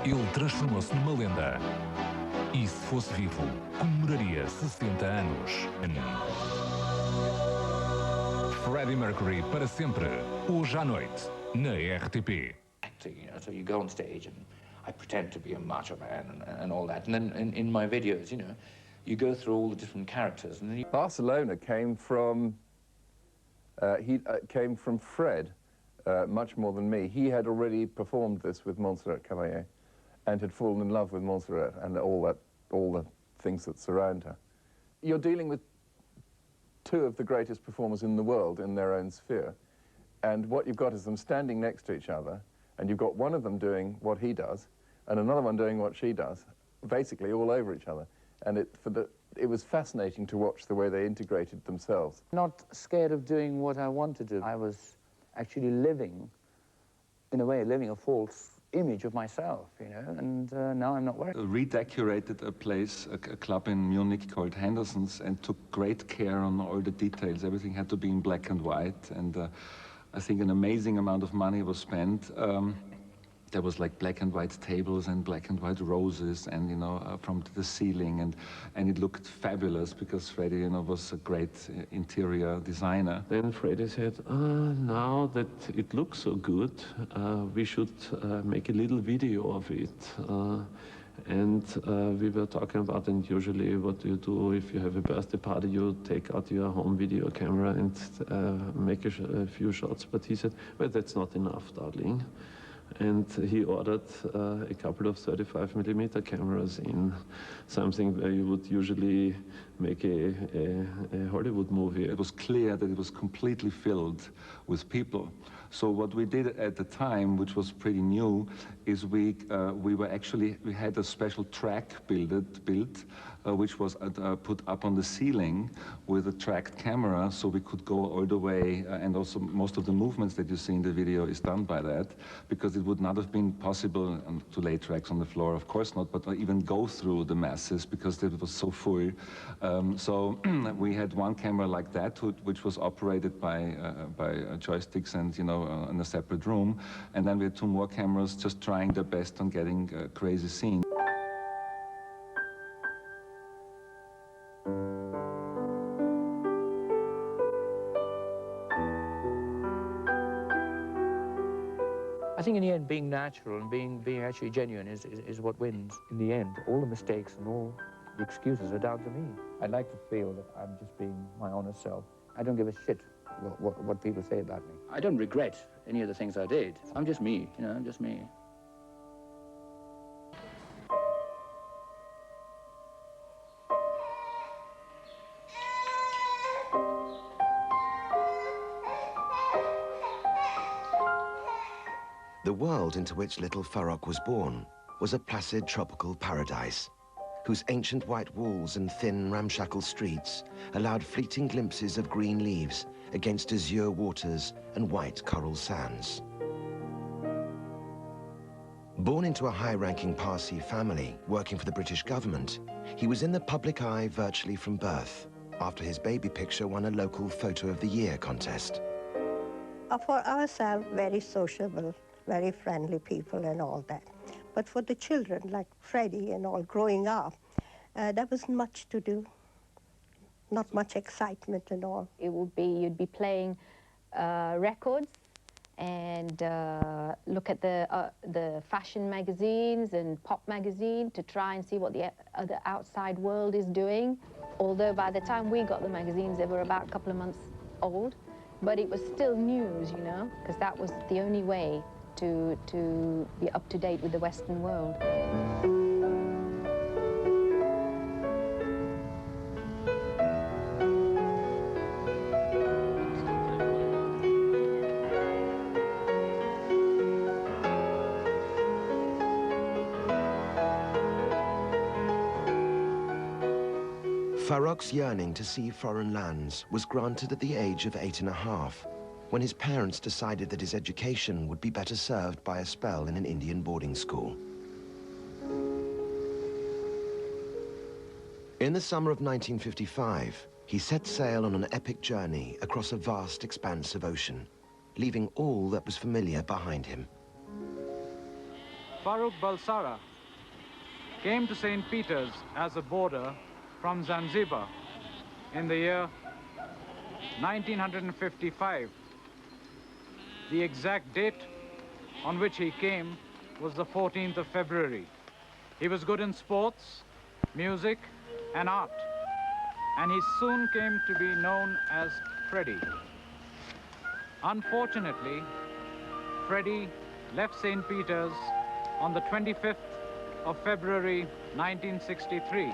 Ele transformou-se numa lenda. E se fosse vivo, comemoraria 60 anos. Freddie Mercury para sempre, hoje à noite, na RTP. You know, so you go on stage and I pretend to be a macho man and all that. And then in my videos, you know, you go through all the different characters. And then you... Barcelona came from Fred, much more than me. He had already performed this with Montserrat Caballé and had fallen in love with Montserrat and all the things that surround her. You're dealing with two of the greatest performers in the world in their own sphere. And what you've got is them standing next to each other, and you've got one of them doing what he does, and another one doing what she does, basically all over each other. And it was fascinating to watch the way they integrated themselves. Not scared of doing what I want to do. I was actually living, in a way, a false image of myself, you know, and now I'm not worried. Redecorated a place, a club in Munich called Henderson's, and took great care on all the details. Everything had to be in black and white, and I think an amazing amount of money was spent. There was like black and white tables and black and white roses, and you know, from the ceiling, and it looked fabulous because Freddie, you know, was a great interior designer. Then Freddie said, now that it looks so good, we should make a little video of it. And we were talking about, and usually what do you do if you have a birthday party? You take out your home video camera and make a few shots. But he said, well, that's not enough, darling. And he ordered a couple of 35mm cameras in something where you would usually make a Hollywood movie. It was clear that it was completely filled with people. So what we did at the time, which was pretty new, is we had a special track built, which was put up on the ceiling with a tracked camera, so we could go all the way, and also most of the movements that you see in the video is done by that, because it would not have been possible to lay tracks on the floor, of course not, but even go through the masses because it was so full. So we had one camera like that, which was operated by joysticks and, you know, in a separate room, and then we had two more cameras just trying their best on getting a crazy scene. I think in the end, being natural and being actually genuine is what wins. In the end, all the mistakes and all the excuses are down to me. I'd like to feel that I'm just being my honest self. I don't give a shit what people say about me. I don't regret any of the things I did. I'm just me, you know, I'm just me. The world into which little Farrokh was born was a placid tropical paradise, whose ancient white walls and thin, ramshackle streets allowed fleeting glimpses of green leaves against azure waters and white coral sands. Born into a high-ranking Parsi family working for the British government, he was in the public eye virtually from birth, after his baby picture won a local Photo of the Year contest. For ourselves, very sociable, very friendly people and all that. But for the children, like Freddie and all, growing up, there wasn't much to do. Not much excitement and all. It would be, you'd be playing records and look at the fashion magazines and pop magazine to try and see what the outside world is doing. Although by the time we got the magazines, they were about a couple of months old. But it was still news, you know, because that was the only way to be up to date with the Western world. Farrokh's yearning to see foreign lands was granted at the age of 8½, when his parents decided that his education would be better served by a spell in an Indian boarding school. In the summer of 1955, he set sail on an epic journey across a vast expanse of ocean, leaving all that was familiar behind him. Farooq Balsara came to St. Peter's as a boarder from Zanzibar in the year 1955. The exact date on which he came was the 14th of February. He was good in sports, music, and art, and he soon came to be known as Freddie. Unfortunately, Freddie left St. Peter's on the 25th of February 1963,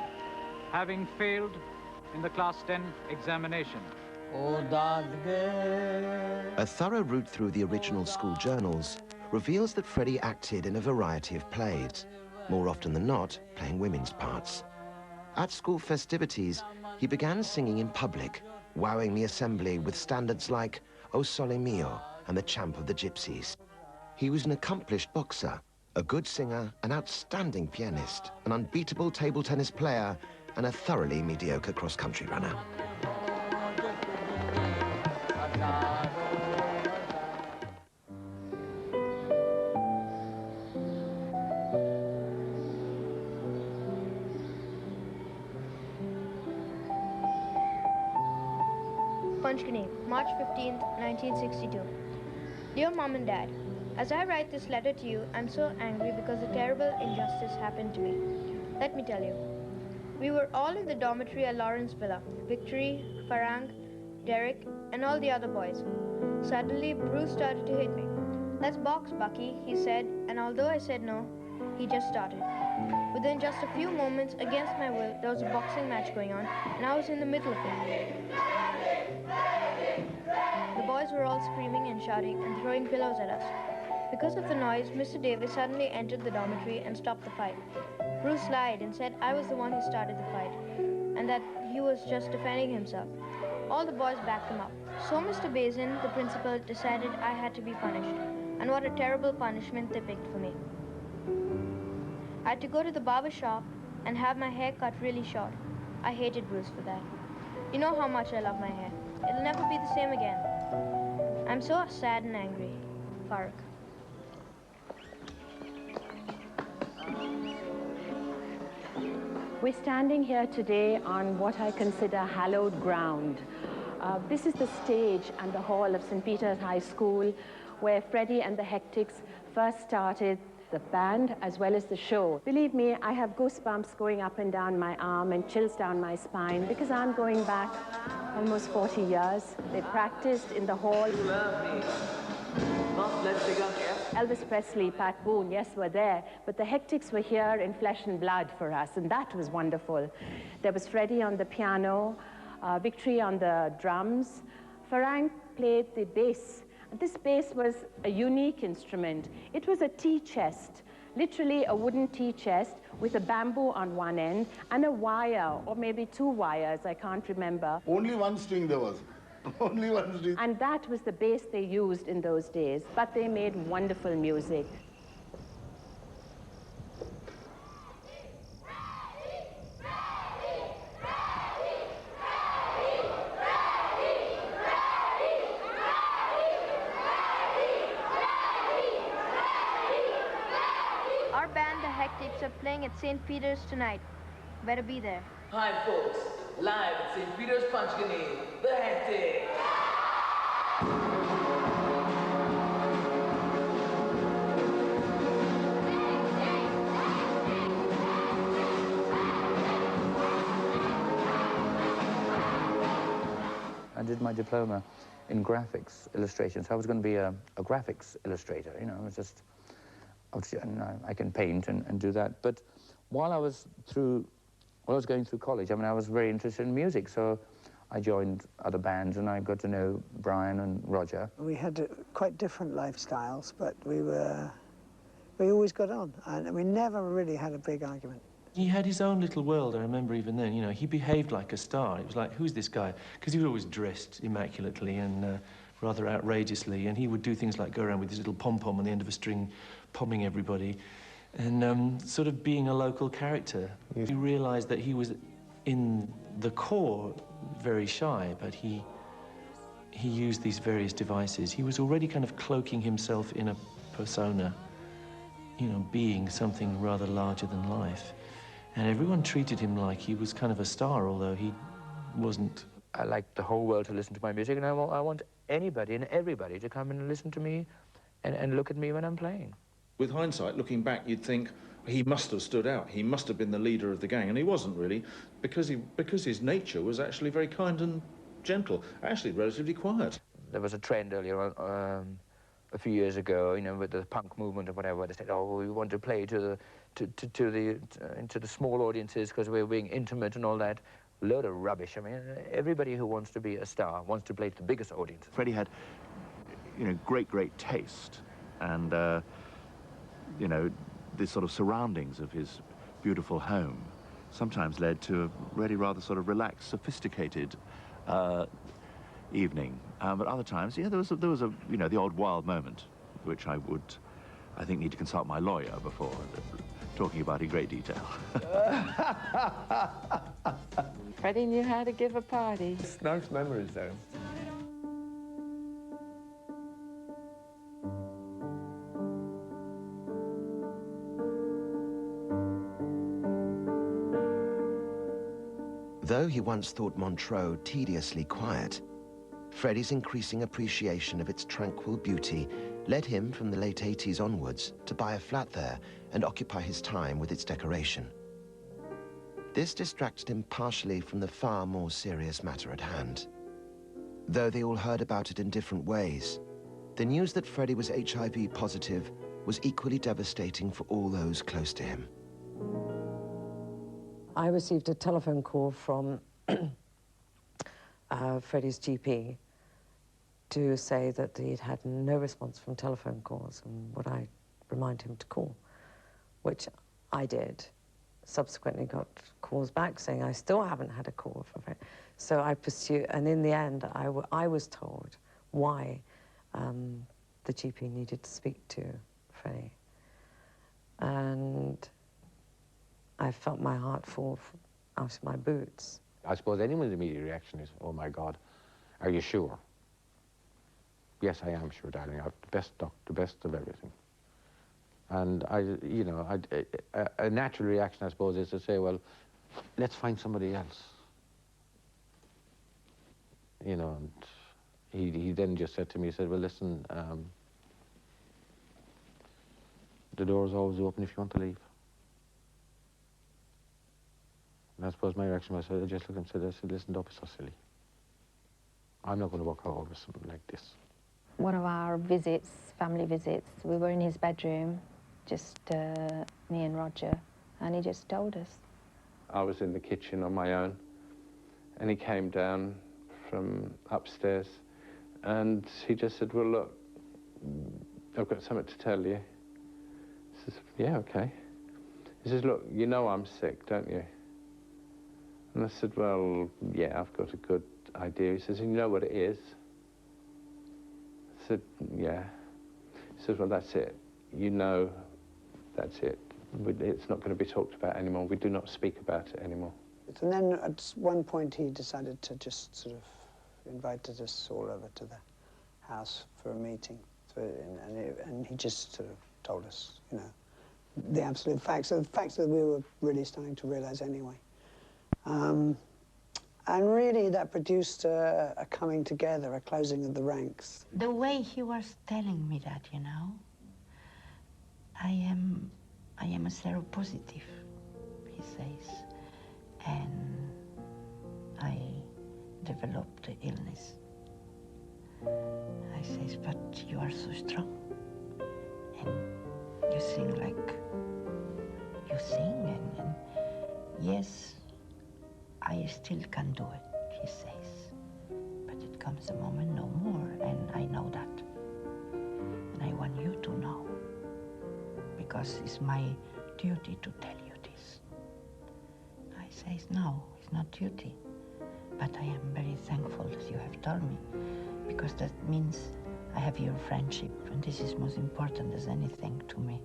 having failed in the Class 10 examination. A thorough route through the original school journals reveals that Freddie acted in a variety of plays, more often than not playing women's parts. At school festivities, he began singing in public, wowing the assembly with standards like O Sole Mio and The Champ of the Gypsies. He was an accomplished boxer, a good singer, an outstanding pianist, an unbeatable table tennis player, and a thoroughly mediocre cross-country runner. Punchkani, March 15, 1962. Dear Mom and Dad, as I write this letter to you, I'm so angry because a terrible injustice happened to me. Let me tell you. We were all in the dormitory at Lawrence Villa. Victory, Farang, Derek, and all the other boys. Suddenly, Bruce started to hit me. Let's box, Bucky, he said, and although I said no, he just started. Within just a few moments, against my will, there was a boxing match going on, and I was in the middle of it. The boys were all screaming and shouting and throwing pillows at us. Because of the noise, Mr. Davis suddenly entered the dormitory and stopped the fight. Bruce lied and said I was the one who started the fight, and that he was just defending himself. All the boys backed him up. So Mr. Bazin, the principal, decided I had to be punished. And what a terrible punishment they picked for me. I had to go to the barber shop and have my hair cut really short. I hated Bruce for that. You know how much I love my hair. It'll never be the same again. I'm so sad and angry. Farooq. We're standing here today on what I consider hallowed ground. This is the stage and the hall of St. Peter's High School, where Freddie and the Hectics first started the band as well as the show. Believe me, I have goosebumps going up and down my arm and chills down my spine because I'm going back almost 40 years. They practiced in the hall. Elvis Presley, Pat Boone, yes, were there, but the Hectics were here in flesh and blood for us, and that was wonderful. There was Freddie on the piano, Victory on the drums. Farang played the bass. This bass was a unique instrument. It was a tea chest, literally a wooden tea chest with a bamboo on one end and a wire, or maybe 2 wires, I can't remember. Only one string there was. Only one string. And that was the bass they used in those days, but they made wonderful music. Our band, the Hectics, are playing at St. Peter's tonight. Better be there. Hi, folks. Live at St. Peter's Punchkani, the Hectics. I did my diploma in graphics illustration, so I was going to be a graphics illustrator, you know. It was just, I can paint and do that. But while I was going through college, I mean, I was very interested in music, so I joined other bands and I got to know Brian and Roger. We had quite different lifestyles, but we always got on, and we never really had a big argument. He had his own little world, I remember even then, you know, he behaved like a star. It was like, who's this guy? Because he was always dressed immaculately and rather outrageously, and he would do things like go around with his little pom-pom on the end of a string, pomming everybody, and sort of being a local character. He realized that he was, in the core, very shy, but he used these various devices. He was already kind of cloaking himself in a persona. you know, being something rather larger than life. And everyone treated him like he was kind of a star, although he wasn't. I like the whole world to listen to my music, and I want anybody and everybody to come and listen to me and look at me when I'm playing. With hindsight, looking back, you'd think he must have stood out. He must have been the leader of the gang, and he wasn't really, because his nature was actually very kind and gentle, actually relatively quiet. There was a trend earlier on, a few years ago, you know, with the punk movement or whatever. They said, "Oh, we want to play to the small audiences because we're being intimate and all that." Load of rubbish. I mean, everybody who wants to be a star wants to play to the biggest audience. Freddie had, you know, great taste, and you know, the sort of surroundings of his beautiful home sometimes led to a really rather sort of relaxed, sophisticated evening. But other times, yeah, there was a you know, the odd wild moment, which I think need to consult my lawyer before talking about in great detail. Freddie knew how to give a party. Nice memories, though. Though he once thought Montreux tediously quiet, Freddie's increasing appreciation of its tranquil beauty led him from the late 80s onwards to buy a flat there and occupy his time with its decoration. This distracted him partially from the far more serious matter at hand. Though they all heard about it in different ways, the news that Freddie was HIV positive was equally devastating for all those close to him. I received a telephone call from Freddie's GP to say that he'd had no response from telephone calls and would I remind him to call, which I did. Subsequently got calls back saying I still haven't had a call from Freddie. So I pursued, and in the end I was told why the GP needed to speak to Freddie. And I felt my heart fall out of my boots. I suppose anyone's immediate reaction is, "Oh my God, are you sure?" Yes, I am sure, darling. I have the best doctor, the best of everything. And you know, a natural reaction, I suppose, is to say, "Well, let's find somebody else." You know, and he then just said to me, he said, "Well, listen, the door's always open if you want to leave." And I suppose my reaction was, I just looked and said, "Listen, don't be so silly. I'm not going to walk all over something like this." One of our visits, family visits, we were in his bedroom, just me and Roger, and he just told us. I was in the kitchen on my own, and he came down from upstairs, and he just said, "Well, look, I've got something to tell you." I says, "Yeah, okay." He says, "Look, you know I'm sick, don't you?" And I said, "Well, yeah, I've got a good idea." He says, "And you know what it is?" I said, "Yeah." He says, "Well, that's it. You know, that's it. It's not going to be talked about anymore. We do not speak about it anymore." And then at one point he decided to just sort of invited us all over to the house for a meeting. So, and he just sort of told us, you know, the absolute facts, the facts that we were really starting to realize anyway. And really that produced a coming together, a closing of the ranks. The way he was telling me that, you know, I am a seropositive, he says, and I developed the illness. I says, "But you are so strong, and you sing like you sing, and yes, I still can do it," he says. "But it comes a moment no more, and I know that. And I want you to know, because it's my duty to tell you this." I says, "No, it's not duty. But I am very thankful that you have told me, because that means I have your friendship, and this is most important as anything to me."